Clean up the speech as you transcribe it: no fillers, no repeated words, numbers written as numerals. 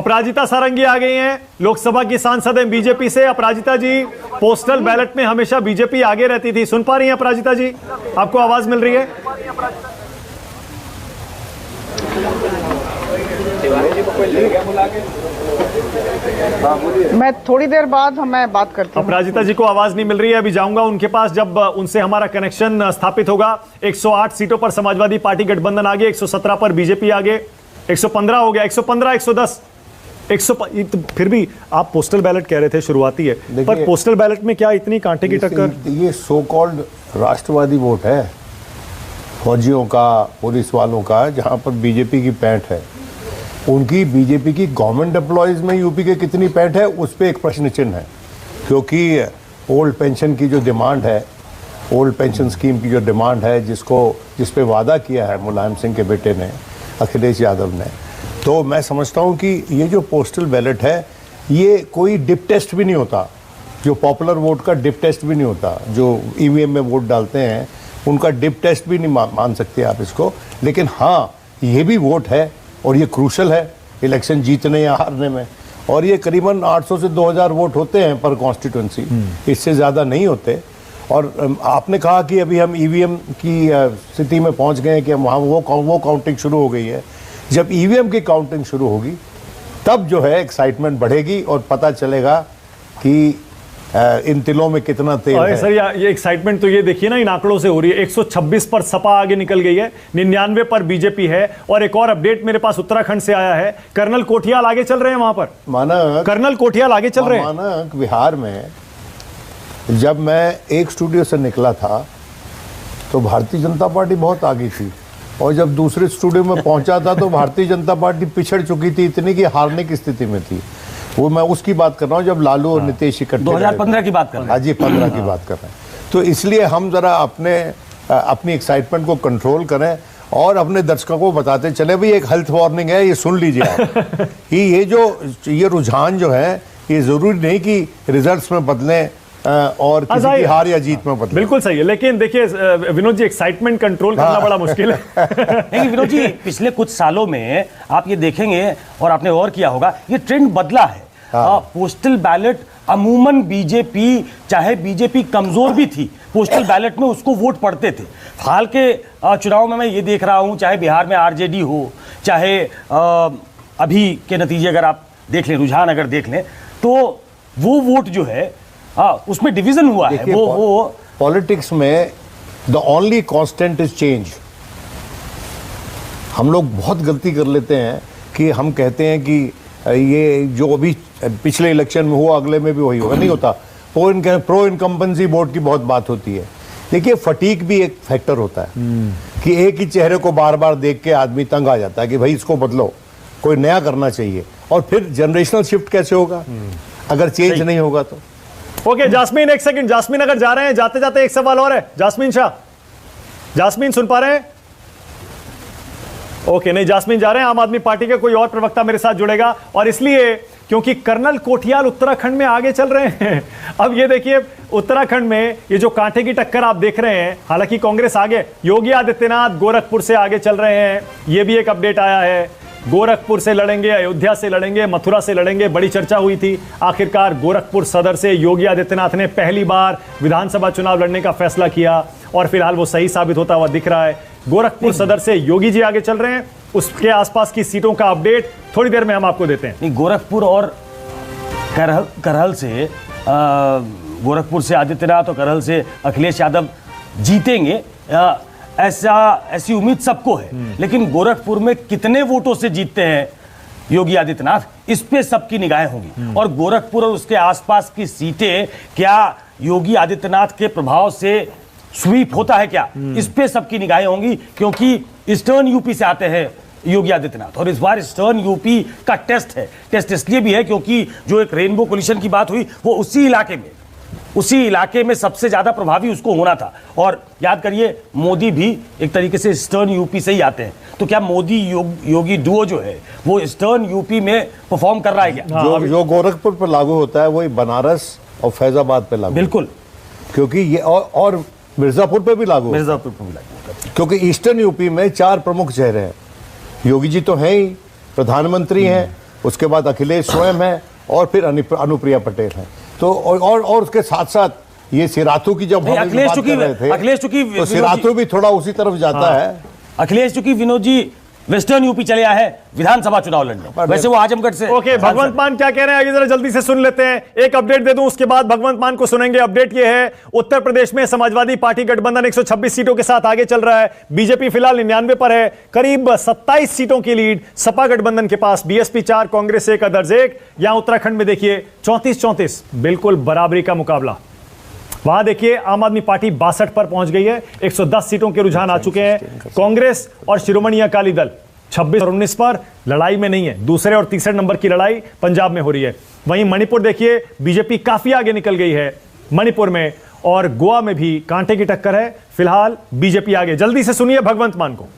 अपराजिता सारंगी आ गई हैं, लोकसभा की सांसद हैं बीजेपी से। अपराजिता जी, पोस्टल बैलेट में हमेशा बीजेपी आगे रहती थी, सुन पा रही हैं अपराजिता जी? आपको आवाज मिल रही है? मैं थोड़ी देर बाद मैं बात करती हूँ। अपराजिता जी को आवाज नहीं मिल रही है, अभी जाऊंगा उनके पास जब उनसे हमारा कनेक्शन स्थापित होगा। 108 सीटों पर समाजवादी पार्टी गठबंधन आ गए, 117 पर बीजेपी आ गए, 115 हो गया, 115, 110, 100। तो फिर भी आप पोस्टल बैलेट कह रहे थे शुरुआती है, पर पोस्टल बैलेट में क्या इतनी कांटे की टक्कर? ये सो कॉल्ड राष्ट्रवादी वोट है, फौजियों का, पुलिस वालों का, जहां पर बीजेपी की पैंठ है। उनकी बीजेपी की गवर्नमेंट एम्प्लॉयज़ में यूपी के कितनी पैंठ है, उस पर एक प्रश्न चिन्ह है। क्योंकि ओल्ड पेंशन की जो डिमांड है, ओल्ड पेंशन स्कीम की जो डिमांड है, जिस पे वादा किया है मुलायम सिंह के बेटे ने, अखिलेश यादव ने, तो मैं समझता हूँ कि ये जो पोस्टल बैलेट है, ये कोई डिप टेस्ट भी नहीं होता, जो पॉपुलर वोट का डिप टेस्ट भी नहीं होता। जो ईवीएम में वोट डालते हैं उनका डिप टेस्ट भी नहीं मान सकते आप इसको। लेकिन हाँ, ये भी वोट है और ये क्रूशल है इलेक्शन जीतने या हारने में। और ये करीबन 800 से 2000 वोट होते हैं पर कॉन्स्टिट्यूंसी, इससे ज़्यादा नहीं होते। और आपने कहा कि अभी हम ईवीएम की स्थिति में पहुंच गए हैं कि वहाँ वो काउंटिंग शुरू हो गई है। जब ईवीएम की काउंटिंग शुरू होगी तब जो है एक्साइटमेंट बढ़ेगी और पता चलेगा कि इन तिलों में कितना तेल है। सर ये एक्साइटमेंट तो ये देखिए ना, इन आंकड़ों से हो रही है। 126 पर सपा आगे निकल गई है, 99 पर बीजेपी है। और एक और अपडेट मेरे पास उत्तराखंड से आया है, कर्नल कोठियाल आगे चल रहे हैं वहां पर। माना कर्नल कोठियाल आगे चल रहे हैं। माना बिहार में जब मैं एक स्टूडियो से निकला था तो भारतीय जनता पार्टी बहुत आगे थी, और जब दूसरे स्टूडियो में पहुंचा था तो भारतीय जनता पार्टी पिछड़ चुकी थी, इतनी कि हारने की स्थिति में थी। वो मैं उसकी बात कर रहा हूँ जब लालू और नीतीश इकट्ठे 2015 की बात कर रहे हैं। हाँ जी, 15 की बात कर रहे हैं। तो इसलिए हम जरा अपनी एक्साइटमेंट को कंट्रोल करें और अपने दर्शकों को बताते चले, भाई एक हेल्थ वार्निंग है, ये सुन लीजिए आप कि ये रुझान जो है, ये जरूरी नहीं कि रिजल्ट्स में बदलें और किसी की हार या जीत में बदले। बिल्कुल सही है, लेकिन देखिए विनोद जी, एक्साइटमेंट कंट्रोल करना बड़ा मुश्किल है। नहीं विनोद जी, पिछले कुछ सालों में आप ये देखेंगे और आपने और किया होगा, ये ट्रेंड बदला है। पोस्टल बैलेट अमूमन बीजेपी, चाहे बीजेपी कमजोर भी थी, पोस्टल बैलेट में उसको वोट पड़ते थे। हाल के चुनाव में मैं ये देख रहा हूं, चाहे बिहार में आरजेडी हो, चाहे अभी के नतीजे अगर आप देख लें, रुझान अगर देख लें, तो वो वोट जो है उसमें डिवीजन हुआ है। वो पॉलिटिक्स में the only constant is change. हम लोग बहुत गलती कर लेते हैं कि हम कहते हैं कि ये जो अभी पिछले इलेक्शन में हुआ अगले में भी वही होगा, नहीं होता। प्रो इनकम्बेंसी वोट की बहुत बात होती है। देखिए, फटीक भी एक फैक्टर होता है कि एक ही चेहरे को बार बार देख के आदमी तंग आ जाता है कि भाई इसको बदलो, कोई नया करना चाहिए। और फिर जनरेशनल शिफ्ट कैसे होगा अगर चेंज नहीं होगा तो। ओके जास्मीन, एक सेकंड, जास्मीन अगर जा रहे हैं, जाते जाते एक सवाल और है। जास्मीन शाह, जास्मीन सुन पा रहे हैं? ओके, नहीं जास्मीन जा रहे हैं। आम आदमी पार्टी के कोई और प्रवक्ता मेरे साथ जुड़ेगा, और इसलिए क्योंकि कर्नल कोठियाल उत्तराखंड में आगे चल रहे हैं। अब ये देखिए, उत्तराखंड में ये जो कांटे की टक्कर आप देख रहे हैं, हालांकि कांग्रेस आगे, योगी आदित्यनाथ गोरखपुर से आगे चल रहे हैं। ये भी एक अपडेट आया है, गोरखपुर से लड़ेंगे, अयोध्या से लड़ेंगे, मथुरा से लड़ेंगे। बड़ी चर्चा हुई थी, आखिरकार गोरखपुर सदर से योगी आदित्यनाथ ने पहली बार विधानसभा चुनाव लड़ने का फैसला किया, और फिलहाल वो सही साबित होता हुआ दिख रहा है। गोरखपुर सदर से योगी जी आगे चल रहे हैं, उसके आसपास की सीटों का अपडेट थोड़ी देर में हम आपको देते हैं। नहीं, गोरखपुर और करहल से गोरखपुर से आदित्यनाथ और करहल से अखिलेश यादव जीतेंगे, ऐसी उम्मीद सबको है। लेकिन गोरखपुर में कितने वोटों से जीतते हैं योगी आदित्यनाथ, इस पे सबकी निगाहें होंगी। और गोरखपुर और उसके आसपास की सीटें क्या योगी आदित्यनाथ के प्रभाव से स्वीप होता है क्या, इस पे सबकी निगाहें होंगी। क्योंकि ईस्टर्न यूपी से आते हैं योगी आदित्यनाथ, और इस बार ईस्टर्न यूपी का टेस्ट है। टेस्ट इसलिए भी है क्योंकि जो एक रेनबो कोलिशन की बात हुई, वो उसी इलाके में सबसे ज्यादा प्रभावी उसको होना था। और याद करिए, मोदी भी एक तरीके से ईस्टर्न यूपी से ही आते हैं। तो क्या मोदी योगी डुओ जो है वो ईस्टर्न यूपी में परफॉर्म कर रहा है क्या? जो गोरखपुर पर लागू होता है वही बनारस और फैजाबाद पे लागू। बिल्कुल, क्योंकि ये और मिर्जापुर पे भी लागू, मिर्जापुर पे भी लागू, क्योंकि ईस्टर्न यूपी में 4 प्रमुख चेहरे हैं। योगी जी तो हैं ही, प्रधानमंत्री हैं, उसके बाद अखिलेश स्वयं है और फिर अनुप्रिया पटेल है। तो और उसके साथ साथ ये सिराथू की जब हम अखिलेश बात कर रहे थे, अखिलेश चूंकि तो सिराथू भी थोड़ा उसी तरफ जाता है। अखिलेश चूंकि विनोद जी वेस्टर्न यूपी चले आए हैं विधानसभा चुनाव लड़ने, वैसे वो आजमगढ़ से। ओके, भगवंत मान क्या कह रहे हैं आगे जरा जल्दी से सुन लेते हैं। एक अपडेट दे दूं, उसके बाद भगवंत मान को सुनेंगे। अपडेट ये है, उत्तर प्रदेश में समाजवादी पार्टी गठबंधन 126 सीटों के साथ आगे चल रहा है। बीजेपी फिलहाल 99 पर है। करीब 27 सीटों की लीड सपा गठबंधन के पास, बीएसपी 4, कांग्रेस 1, अदर्स 1। यहां उत्तराखंड में देखिए 34-34 बिल्कुल बराबरी का मुकाबला। वहां देखिए आम आदमी पार्टी 62 पर पहुंच गई है। 110 सीटों के रुझान आ चुके हैं। कांग्रेस और शिरोमणि अकाली दल 26 और 19 पर लड़ाई में नहीं है। दूसरे और तीसरे नंबर की लड़ाई पंजाब में हो रही है। वहीं मणिपुर देखिए बीजेपी काफी आगे निकल गई है मणिपुर में, और गोवा में भी कांटे की टक्कर है। फिलहाल बीजेपी आगे। जल्दी से सुनिए भगवंत मान को।